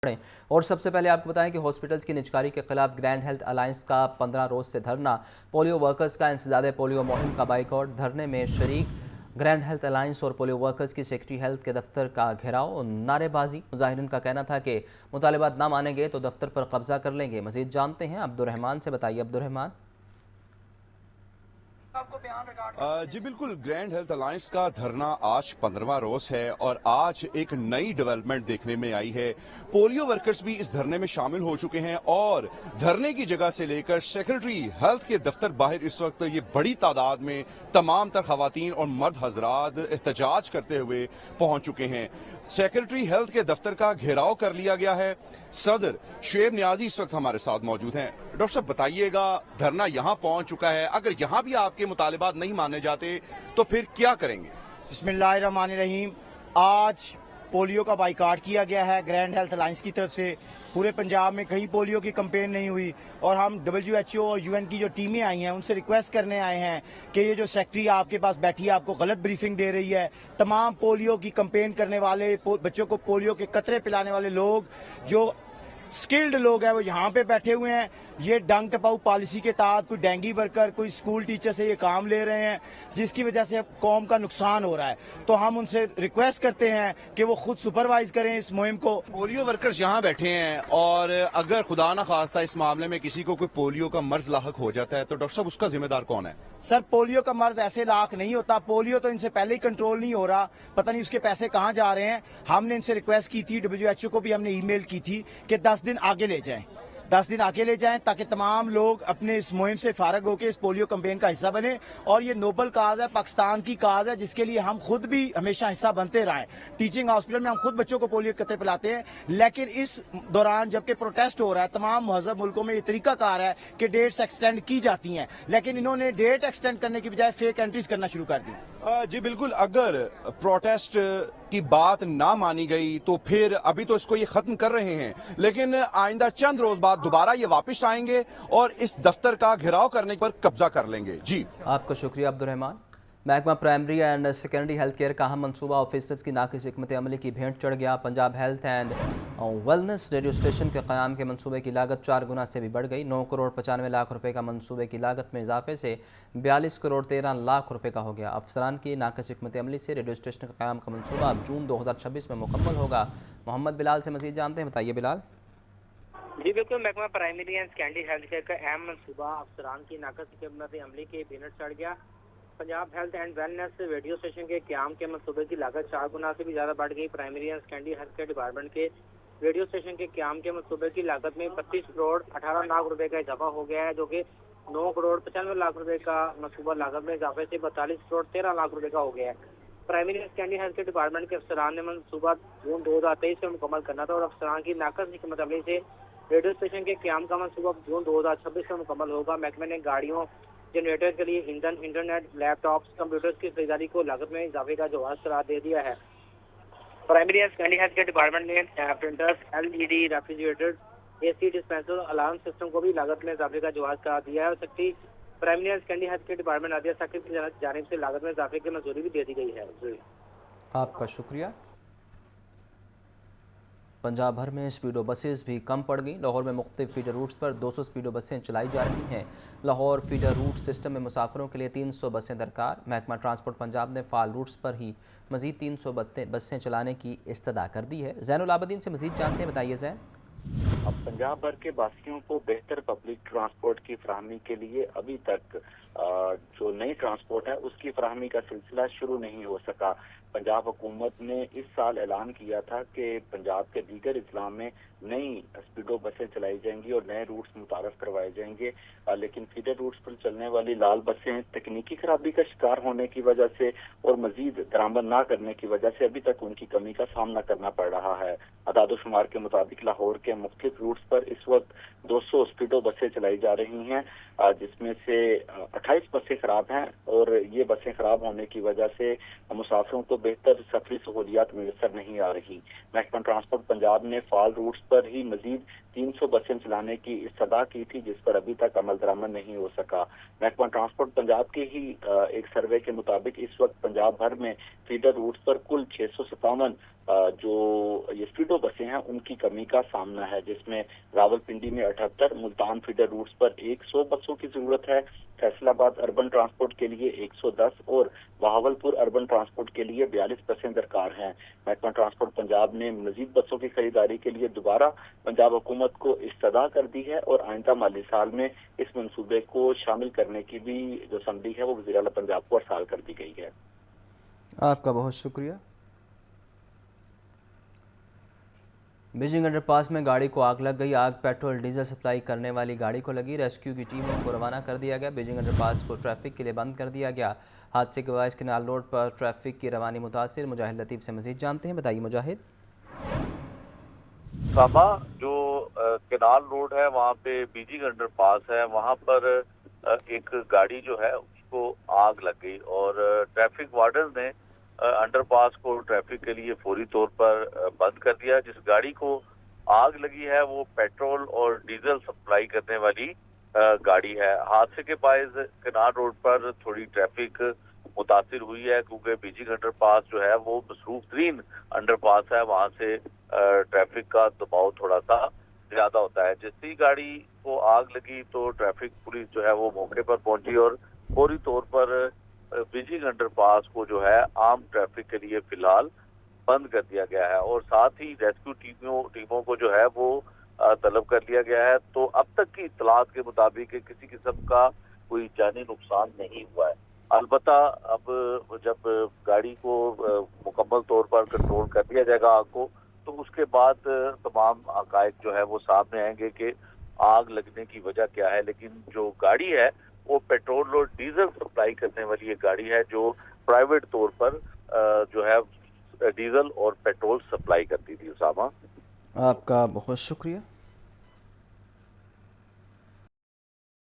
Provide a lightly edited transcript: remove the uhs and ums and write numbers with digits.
اور سب سے پہلے آپ کو بتائیں کہ ہاسپٹلز کی نجکاری کے خلاف گرینڈ ہیلتھ الائنس کا 15 روز سے دھرنا، پولیو ورکرز کا انسداد پولیو مہم کا بائیکاٹ، دھرنے میں شریک گرینڈ ہیلتھ الائنس اور پولیو ورکرز کی سیکرٹری ہیلتھ کے دفتر کا گھیراؤ، نعرے بازی۔ مظاہرین کا کہنا تھا کہ مطالبات نہ مانیں گے تو دفتر پر قبضہ کر لیں گے۔ مزید جانتے ہیں عبد الرحمان سے، بتائیے عبد الرحمان۔ جی بالکل، گرینڈ ہیلتھ الائنس کا دھرنا آج 15واں روز ہے اور آج ایک نئی ڈیولپمنٹ دیکھنے میں آئی ہے۔ پولیو ورکرز بھی اس دھرنے میں شامل ہو چکے ہیں اور دھرنے کی جگہ سے لے کر سیکرٹری ہیلتھ کے دفتر باہر اس وقت یہ بڑی تعداد میں تمام تر خواتین اور مرد حضرات احتجاج کرتے ہوئے پہنچ چکے ہیں۔ سیکرٹری ہیلتھ کے دفتر کا گھیراؤ کر لیا گیا ہے۔ صدر شعیب نیازی اس وقت ہمارے ساتھ موجود ہیں۔ ڈاکٹر صاحب بتائیے گا، دھرنا یہاں پہنچ چکا ہے، اگر یہاں بھی آپ کے مطالبات نہیں مانے جاتے تو پھر کیا کریں گے؟ بسم اللہ الرحمن الرحیم۔ آج پولیو کا بائیکاٹ کیا گیا ہے گرینڈ ہیلتھ الائنس کی طرف سے۔ پورے پنجاب میں کہیں پولیو کی کمپین نہیں ہوئی اور ہم WHO اور UN کی جو ٹیمیں آئی ہیں ان سے ریکویسٹ کرنے آئے ہیں کہ یہ جو سیکٹری آپ کے پاس بیٹھی ہے آپ کو غلط بریفنگ دے رہی ہے۔ تمام پولیو کی کمپین کرنے والے، بچوں کو پولیو کے قطرے پلانے والے لوگ، جو سکلڈ لوگ ہیں وہ یہاں پہ بیٹھے ہوئے ہیں۔ یہ ڈنگ ٹپاؤ پالیسی کے تحت کوئی ڈینگی ورکر، کوئی اسکول ٹیچر سے یہ کام لے رہے ہیں جس کی وجہ سے قوم کا نقصان ہو رہا ہے۔ تو ہم ان سے ریکویسٹ کرتے ہیں کہ وہ خود سپروائز کریں اس مہم کو۔ پولیو ورکرز یہاں بیٹھے ہیں اور اگر خدا نہ خواستہ اس معاملے میں کسی کو کوئی پولیو کا مرض لاحق ہو جاتا ہے تو ڈاکٹر صاحب اس کا ذمہ دار کون ہے؟ سر پولیو کا مرض ایسے لاحق نہیں ہوتا، پولیو تو ان سے پہلے ہی کنٹرول نہیں ہو رہا، پتہ نہیں اس کے پیسے کہاں جا رہے ہیں۔ ہم نے ان سے ریکویسٹ کی تھی، WHO کو بھی ہم نے ای میل کی تھی کہ 10 دن آگے لے جائیں، 10 دن آگے لے جائیں تاکہ تمام لوگ اپنے اس مہم سے فارغ ہو کے اس پولیو کمپین کا حصہ بنے۔ اور یہ نوبل کاز ہے، پاکستان کی کاز ہے جس کے لیے ہم خود بھی ہمیشہ حصہ بنتے رہے۔ ٹیچنگ ہاسپٹل میں ہم خود بچوں کو پولیو کے قطرے پلاتے ہیں، لیکن اس دوران جبکہ پروٹیسٹ ہو رہا ہے تمام مہذب ملکوں میں یہ طریقہ کار ہے کہ ڈیٹس ایکسٹینڈ کی جاتی ہیں، لیکن انہوں نے ڈیٹ ایکسٹینڈ کرنے کی بجائے فیک انٹریز کرنا شروع کر دی۔ جی بالکل، اگر پروٹیسٹ کی بات نہ مانی گئی تو پھر ابھی تو اس کو یہ ختم کر رہے ہیں لیکن آئندہ چند روز بعد دوبارہ یہ واپس آئیں گے اور اس دفتر کا گھیراؤ کرنے پر قبضہ کر لیں گے۔ جی آپ کا شکریہ عبد الرحمان۔ محکمہ primary and secondary health care کا اہم منصوبہ آفیسرز کی ناقص حکمت عملی کی بھینٹ چڑھ گیا۔ Punjab health and wellness radio station کے قیام کے منصوبے کی لاگت 4 گنا سے بھی بڑھ گئی۔ 9 کروڑ 95 لاکھ روپے کا منصوبے کی لاگت میں اضافے سے 42 کروڑ 13 لاکھ روپے کا ہو گیا۔ افسران کی ناقص حکمت عملی سے ریڈیو اسٹیشن کے قیام کا منصوبہ اب جون 2026 میں مکمل ہوگا۔ محمد بلال سے مزید جانتے ہیں، بتائیے بلال۔ جی بالکل، محکمہ primary and secondary health care کا اہم منصوبہ افسران کی ناقص حکمت عملی کی بھینٹ چڑھ گیا۔ Punjab health and wellness radio station کے قیام کے منصوبے کی لاگت 4 گنا سے بھی زیادہ بڑھ گئی۔ Primary and secondary health care department کے ریڈیو اسٹیشن کے قیام کے منصوبے کی لاگت میں 25 کروڑ 18 لاکھ روپے کا اضافہ ہو گیا ہے، جو کہ 9 کروڑ 95 لاکھ روپے کا منصوبہ لاگت میں اضافے سے 42 کروڑ 13 لاکھ روپے کا ہو گیا ہے۔ Primary and secondary health care department کے افسران نے منصوبہ جون 2023 میں مکمل کرنا تھا اور افسران کی ناقص حکمت عملی سے ریڈیو اسٹیشن کے قیام کا منصوبہ جون 2026 میں مکمل ہوگا۔ محکمے نے گاڑیوں، جنریٹر کے لیے ایندھن، انٹرنیٹ، لیپ ٹاپس، کمپیوٹرز کی خریداری کو لاگت میں اضافے کا جواز قرار دے دیا ہے۔ Primary and secondary health care department نے printers, LED refrigerator, AC dispenser, alarm system کو بھی لاگت میں اضافے کا جواز قرار دیا ہے اور secretary primary and secondary health care department Adia Saqib کی جانب سے لاگت میں اضافے کی منظوری بھی دے دی گئی ہے۔ آپ کا شکریہ۔ پنجاب بھر میں اسپیڈو بسیں بھی کم پڑ گئیں۔ لاہور میں مختلف فیڈر روٹس پر 200 اسپیڈو بسیں چلائی جا رہی ہیں۔ لاہور فیڈر روٹ سسٹم میں مسافروں کے لیے 300 بسیں درکار۔ محکمہ ٹرانسپورٹ پنجاب نے فعال روٹس پر ہی مزید 300 بسیں چلانے کی استدعا کر دی ہے۔ زین العابدین سے مزید جانتے ہیں، بتائیے زین۔ اب پنجاب بھر کے باسیوں کو بہتر پبلک ٹرانسپورٹ کی فراہمی کے لیے ابھی تک جو نئی ٹرانسپورٹ ہے اس کی فراہمی کا سلسلہ شروع نہیں ہو سکا۔ پنجاب حکومت نے اس سال اعلان کیا تھا کہ پنجاب کے دیگر اضلاع میں نئی اسپیڈو بسیں چلائی جائیں گی اور نئے روٹس متعارف کروائے جائیں گے، لیکن فیڈر روٹس پر چلنے والی لال بسیں تکنیکی خرابی کا شکار ہونے کی وجہ سے اور مزید درآمد نہ کرنے کی وجہ سے ابھی تک ان کی کمی کا سامنا کرنا پڑ رہا ہے۔ اعداد و شمار کے مطابق لاہور کے مختلف روٹس پر اس وقت 200 اسپیڈو بسیں چلائی جا رہی ہیں، جس میں سے 28 بسیں خراب ہیں اور یہ بسیں خراب ہونے کی وجہ سے مسافروں کو بہتر سفری سہولیات میسر نہیں آ رہی۔ محکمہ ٹرانسپورٹ پنجاب نے فال روٹس پر ہی مزید 300 بسیں چلانے کی استدعا کی تھی، جس پر ابھی تک عمل درآمد نہیں ہو سکا۔ محکمہ ٹرانسپورٹ پنجاب کے ہی ایک سروے کے مطابق اس وقت پنجاب بھر میں فیڈر روٹس پر کل 657 جو یہ فیڈو بسیں ہیں ان کی کمی کا سامنا ہے، جس میں راولپنڈی میں 78، ملتان فیڈر روٹس پر 100 بسوں کی ضرورت ہے، فیصل آباد اربن ٹرانسپورٹ کے لیے 110 اور بہاولپور اربن ٹرانسپورٹ کے لیے 42 بسیں درکار ہیں۔ محکمہ ٹرانسپورٹ پنجاب نے مزید بسوں کی خریداری کے لیے دوبارہ پنجاب حکومت کو استدعا کر دی ہے اور آئندہ مالی سال میں اس منصوبے کو شامل کرنے کی بھی جو سمری ہے وہ وزیر اعلیٰ پنجاب کو ارسال کر دی گئی ہے۔ آپ کا بہت شکریہ۔ بیجنگ انڈر پاس میں گاڑی کو آگ لگ گئی۔ آگ پیٹرول ڈیزل سپلائی کرنے والی گاڑی کو لگی۔ ریسکیو کی ٹیموں کو روانہ کر دیا گیا۔ بیجنگ انڈر پاس کو ٹریفک کے لیے بند کر دیا گیا۔ حادثے کے باعث کنال روڈ پر ٹریفک کی روانی متاثر۔ مجاہد لطیف سے مزید جانتے ہیں، بتائیے مجاہد۔ ساما جو کنال روڈ ہے وہاں پہ بیجنگ انڈر پاس ہے، وہاں پر ایک گاڑی جو ہے اس کو آگ لگ گئی اور ٹریفک وارڈن نے انڈر پاس کو ٹریفک کے لیے فوری طور پر بند کر دیا۔ جس گاڑی کو آگ لگی ہے وہ پیٹرول اور ڈیزل سپلائی کرنے والی گاڑی ہے۔ حادثے کے باعث کنال روڈ پر تھوڑی ٹریفک متاثر ہوئی ہے، کیونکہ بیجنگ انڈر پاس جو ہے وہ مصروف ترین انڈر پاس ہے، وہاں سے ٹریفک کا دباؤ تھوڑا سا زیادہ ہوتا ہے۔ جس ہی گاڑی کو آگ لگی تو ٹریفک پولیس جو ہے وہ موقع پر پہنچی اور فوری طور پر بیجنگ انڈر پاس کو جو ہے عام ٹریفک کے لیے فی الحال بند کر دیا گیا ہے اور ساتھ ہی ریسکیو ٹیموں کو جو ہے وہ طلب کر لیا گیا ہے۔ تو اب تک کی اطلاعات کے مطابق کسی قسم کا کوئی جانی نقصان نہیں ہوا ہے۔ البتہ اب جب گاڑی کو مکمل طور پر کنٹرول کر دیا جائے گا آگ کو، تو اس کے بعد تمام حقائق جو ہے وہ سامنے آئیں گے کہ آگ لگنے کی وجہ کیا ہے۔ لیکن جو گاڑی ہے وہ پیٹرول اور ڈیزل سپلائی کرنے والی ایک گاڑی ہے جو پرائیویٹ طور پر جو ہے ڈیزل اور پیٹرول سپلائی کرتی تھی۔ اسامہ، آپ کا بہت شکریہ۔